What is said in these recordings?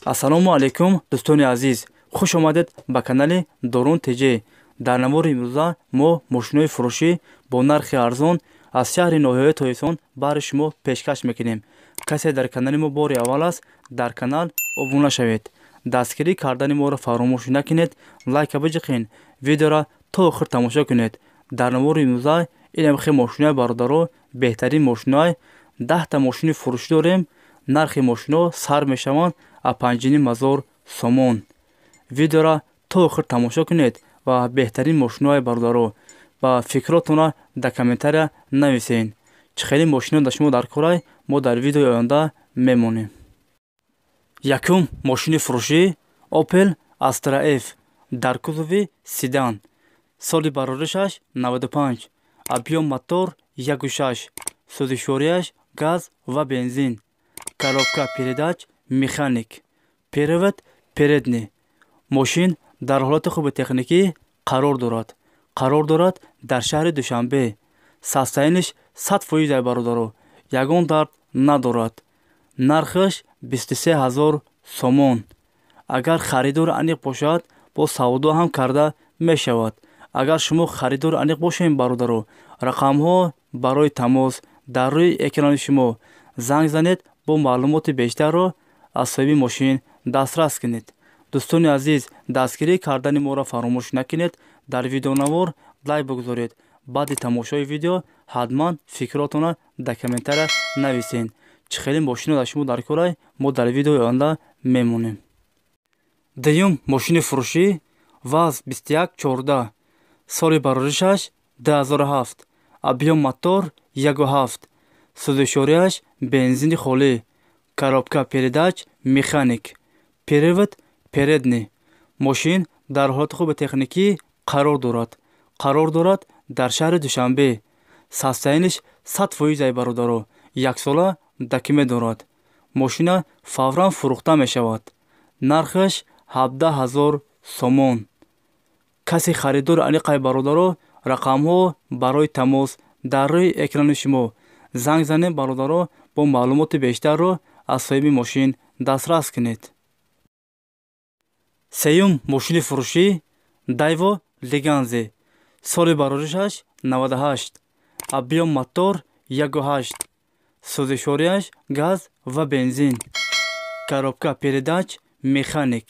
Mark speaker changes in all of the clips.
Speaker 1: ассалому алайкум дустони азиз, хуш омадед ба канали Дорун ТЖ. дар навори имрӯза мо мошинҳои фурӯшӣ бо нархи арзон аз шаҳри ноҳияи Тоисон баҳри шумо пешкаш мекунем. касе дар канали мо бори аввал аст, дар канал обуна шавед, дастгирӣ кардани моро фаромӯш накунед, лайка биҷиқин, видеоро то охир тамошо кунед. дар навори имрӯза инам хе мошинҳои бародаро, беҳтарин мошинҳои 10 та мошини фурӯшӣ дорем. нархи мошинҳо сар мешаванд аз 5000 сомон. видеоро то охир тамошо кунед ва беҳтарин мошинҳои бародаро ва фикротонро дар комментария нависед. чӣ хели мошинҳо дар шумо дар корай, мо дар видеои оянда мемонем. якум мошини фурӯшӣ Opel Astra F дар кузови седан, соли бароришаш 95, объем мотор 1.6, сӯзишворияш газ ва бензин, коробка передач механик, привод передний. мошин дар ҳолати хуби техникӣ қарор дорад дар шаҳри Душанбе. састаиниш 100% бародаро, ягон дард надорад. нархаш 23000 сомон. агар харидор аниқ бошад, бо савдо ҳам карда мешавад. агар шумо харидор аниқ бошед бародаро, рақамҳо барои тамос дар рӯи экрани шумо. занг занед, бо маълумоти бештарро аз соҳиби мошин дастрас кунед. дӯстони азиз, дастгирӣ кардани моро фаромӯш накунед. дар видеонавор лайк бигузоред. баъди тамошои видео ҳатман фикротонро дар комментария нависед. чӣ хели мошинҳо дар шумо дар корай, мо дар видеои оянда мемонем. дуюм мошини фурӯшӣ ВАЗ 2114, соли бароришаш 2007, объем мотор 1.7, сӯзишворияш бензини холӣ, коробка передач механик, привод передний. мошин дар ҳолати хуби техникӣ қарор дорад дар шаҳри Душанбе. састаиниш 100% бародаро, яксола документ дорад. мошина фавран фурӯхта мешавад. нархаш 17000 сомон. каси харидор аниқай бародаро, рақамҳо барои тамос дар рӯи экрани шумо. занг занед бародаро, бо маълумоти бештарро аз соҳиби мошин дастрас кунед. сеюм мошини фурӯшӣ Daewо Leganza, соли бароришаш 98, объем мотор 1.8, сӯзишворияш газ ва бензин, коробка передач механик,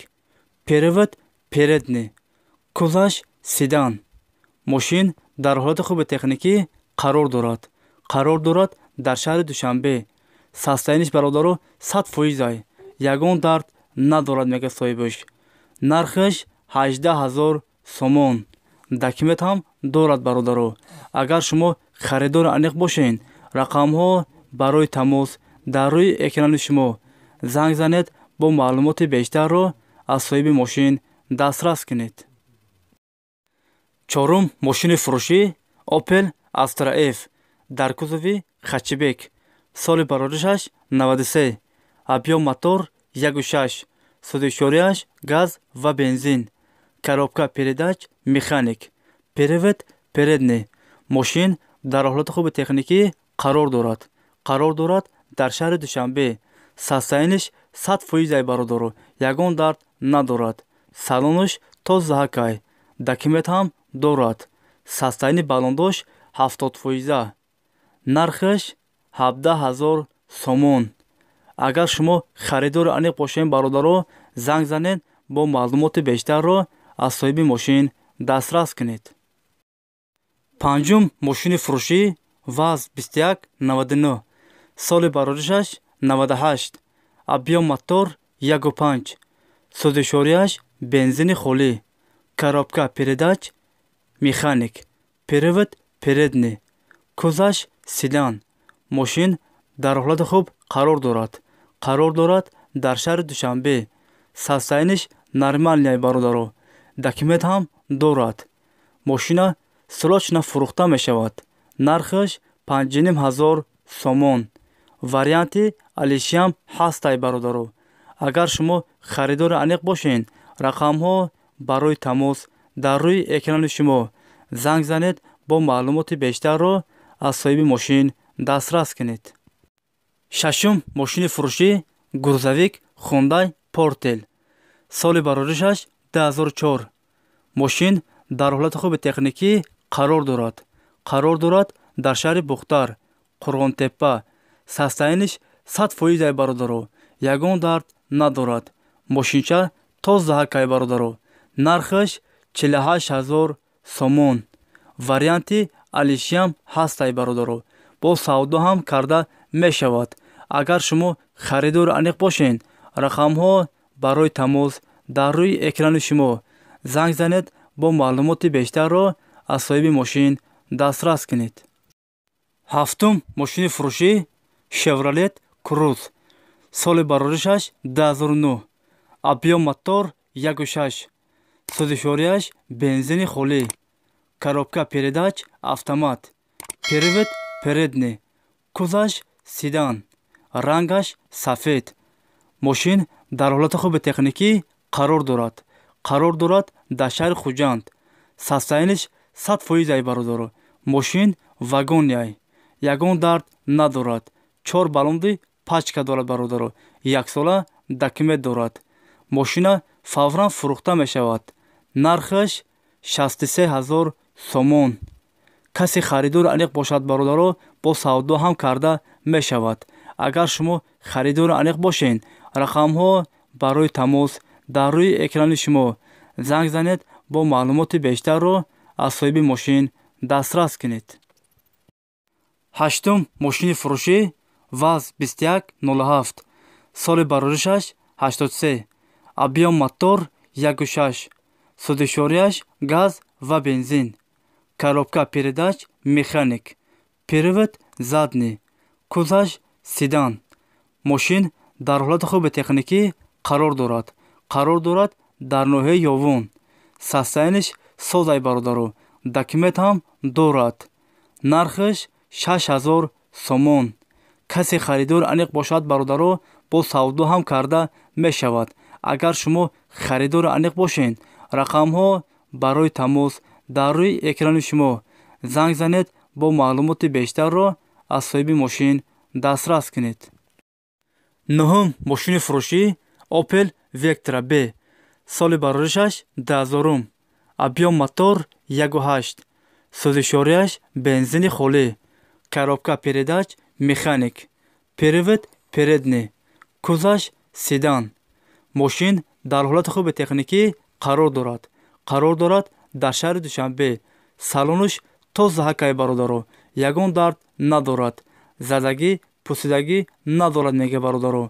Speaker 1: привод передний. кузаш седан. мошин дар ҳолати хуби техникӣ қарор дорад дар шаҳри Душанбе. састаиниш бародаро 100%, ягон дард надорад мега соҳибаш. нархаш 18000 сомон. документ ҳам дорад бародаро. агар шумо харидори аниқ бошед, рақамҳо барои тамос дар рӯи экрани шумо. занг занед, бо маълумоти бештарро аз соҳиби мошин дастрас кунед. чорум мошини фурӯшӣ Opel Astra F дар кузови хэтчбек, соли бароришаш 93, объем мотор 1.6, сӯзишворияш газ ва бензин, коробка передач механик, привод передний. мошин дар ҳолати хуби техникӣ қарор дорад дар шаҳри Душанбе. састаиниш 100% бародаро, ягон дард надорад. салонаш тозаҳакай, документ ҳам дорад. састаини балондош 70%. нархаш 17000 сомон. агар шумо харидори аниқ бошед бародаро, занг занед, бо маълумоти бештарро аз соҳиби мошин дастрас кунед. панҷум мошини фурӯшӣ ВАЗ 2199, соли бароришаш 98, объем мотор 1.5, сӯзишворияш бензини холӣ, коробка передач механик, привод передний. кузаш седан. мошин дар ҳолати хуб қарор дорад дар шаҳри Душанбе. састаиниш нормальный бародаро, документ ҳам дорад. мошина срочно фурӯхта мешавад. нархаш 5000 сомон. варианти алишиам ҳастай бародаро. агар шумо харидори аниқ бошед, рақамҳо барои тамос дар рӯи экрани шумо. занг занед, бо маълумоти бештарро аз соҳиби мошин дастрас кунед. шашум мошини фурӯшӣ грузовик Hyundai Портел. соли бароришаш 2004. мошин дар ҳолати хуби техникӣ қарор дорад дар шаҳри Бухтар, Қурғонтеппа. састаиниш 100% бародаро, ягон дард надорад. мошинча тоза кай бародаро. нархаш 48000 сомон. варианти алишиам ҳастай бародаро. бо савдо ҳам карда мешавад. агар шумо харидори аниқ бошен, рақамҳо барои тамос дар рӯи экрани шумо. занг занед бо маълумоти бештарро аз соҳиби мошин дастрас кунед. ҳафтум мошини фурушӣ Chevrolet Cruze. соли бароришаш 2009. объём мотор 1.6. сӯзишворияш бензини холӣ. коробка передач автомат. привод передний. кузаш седан. рангаш сафед. мошин дар ҳолати хуби техникӣ қарор дорад дар шаҳри Хуҷанд. састаиниш 100% бародаро. мошин вагоняй. ягон дард надорад. 4 балонди пачка дорад бародаро. 1 сола документ дорад. мошина фавран фурӯхта мешавад. нархаш 63000 сомон. касе харидори аниқ бошад бародаро, бо савдо ҳам карда мешавад. агар шумо харидори аниқ бошен, рақамҳо барои тамос дар рӯи экрани шумо. занг занед бо маълумоти бештарро аз соҳиби мошин дастрас кунед. ҳаштум мошини фурушӣ ВАЗ-2107. соли бароришаш 83. объём мотор 1.6. сӯзишворияш газ ва бензин. коробка передач механик. привод задний. кузаш седан. мошин дар ҳолати хуби техникӣ қарор дорад дар ноҳияи ёвон. састаиниш созай бародаро. документ ҳам дорад. нархаш 6000 сомон. касе харидори аниқ бошад бародаро, бо савдо ҳам карда мешавад. агар шумо харидори аниқ бошен, рақамҳо барои тамос дар рӯи экрани шумо. занг занед бо маълумоти бештарро аз соҳиби мошин дастрас кунед. нӯҳум мошини фурушӣ Opel Vectra B. соли бароришаш 2000. объём мотор 1.8. сӯзишворияш бензини холӣ. коробка передач механик. привод передний. кузаш седан. мошин дар ҳолати хуби техникӣ қарор дорад дар шаҳри Душанбе. салонуш тоза ҳакай бародаро. ягон дард надорад. задагӣ, пусидагӣ надорад мега бародаро.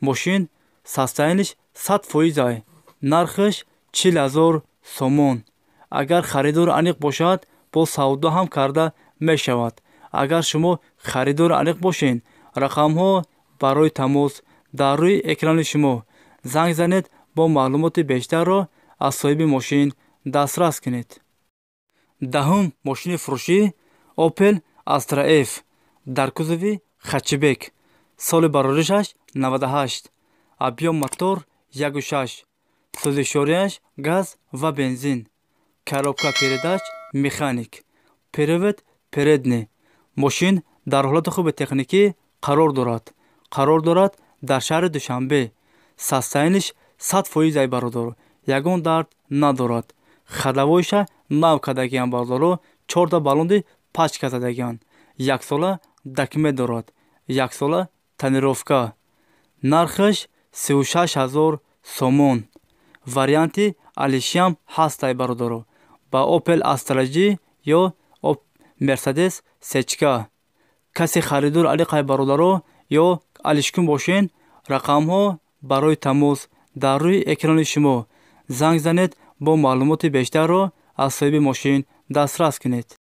Speaker 1: мошин састаиниш 100%. нархаш 40000 сомон. агар харидори аниқ бошад, бо савдо ҳам карда мешавад. агар шумо харидори аниқ бошен, рақамҳо барои тамос дар рӯи экрани шумо. занг занед бо маълумоти бештарро аз соҳиби мошин дастрас кунед. даҳум мошини фурушӣ Opel Astra F. дар кузови хэтчбек. соли бароришаш 98. объём мотор 1.6. сӯзишворияш газ ва бензин. коробка передач механик. привод передний. мошин дар ҳолати хуби техникӣ қарор дорад дар шаҳри Душанбе. састаиниш 100% бародаро. ягон дард надорад. хадавоиша нав кардагиан бародаро. 4 балонди пачка задагиан. 1 сола документ дорад. 1 сола тонировка. нархаш 36000 сомон. варианти алишиам ҳастай бародаро. ба Opel Astra G ё Mercedes сечка. касе харидори алиқай бародаро ё алишкун бошен, рақамҳо барои тамос дар рӯи экрани шумо. занг занед бо маълумоти бештарро аз соҳиби мошин дастрас кунед.